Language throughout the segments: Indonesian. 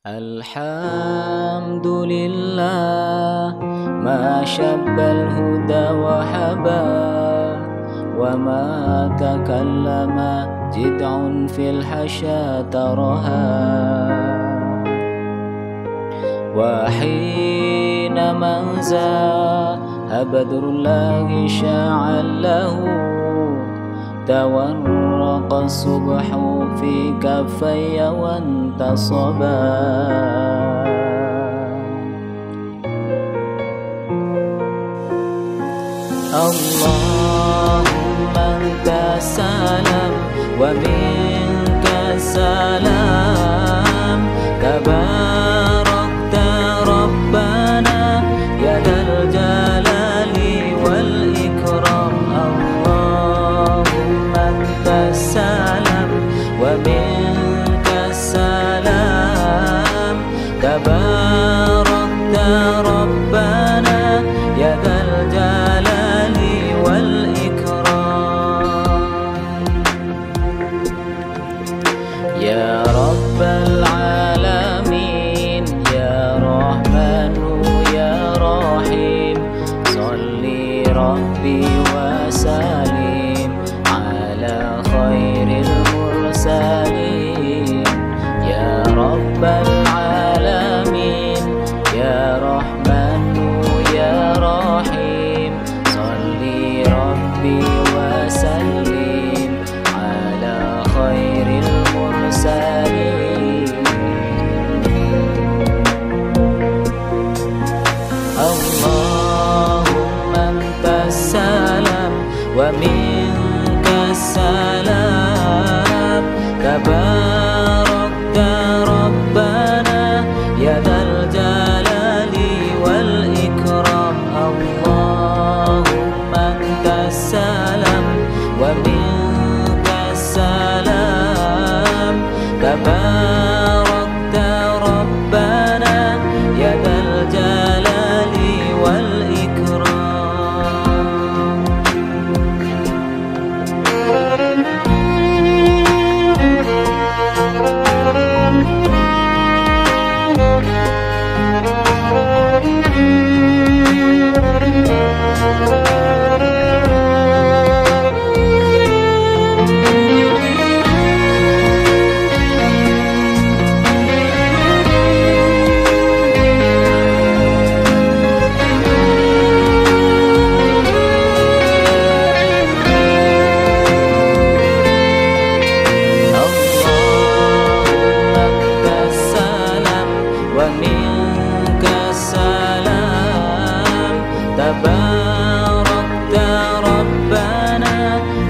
Alhamdulillah ma syabbal huda wa haba wa ma takallama jid'un fil hasya taraha wa hina manza abadrullahi sya'allahu tawarraqa subhu fi kafayya wa intasaba Allahumma anta salam wa minka salam tabarakta rabbana ya dzal jalali wal ikram Allahumma anta salam wa minka salam tabarakta rabbana ya dzal jalali wal ikram ya rabbal alamin ya rahmanu ya rahim shalli rabbi wa salim ala khairil mursalin ya rabbal alamin ya rahmanu ya rahim shalli rabbi wa salim ala khairil mursalin Allahumma antas salam wa minkas salam tabarakta rabbana ya dzal jalali wal ikram Allahumma antas salam wa minkas salam tabarakta rabbana ya dzal jalali wal ikram tabarakta rabbana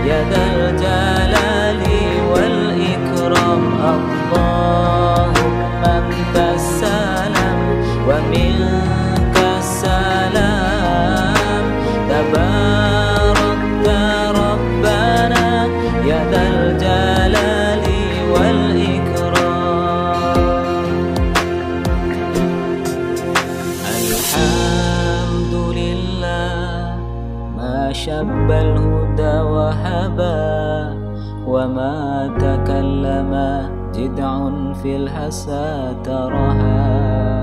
ya dzal jalali wal ikram Allahumma antas salam wa minkas salam tabarakta rabbana ya dzal jalali wal ikram syabbal huda wa haba wa ma takallama jid'un fil hasa taraha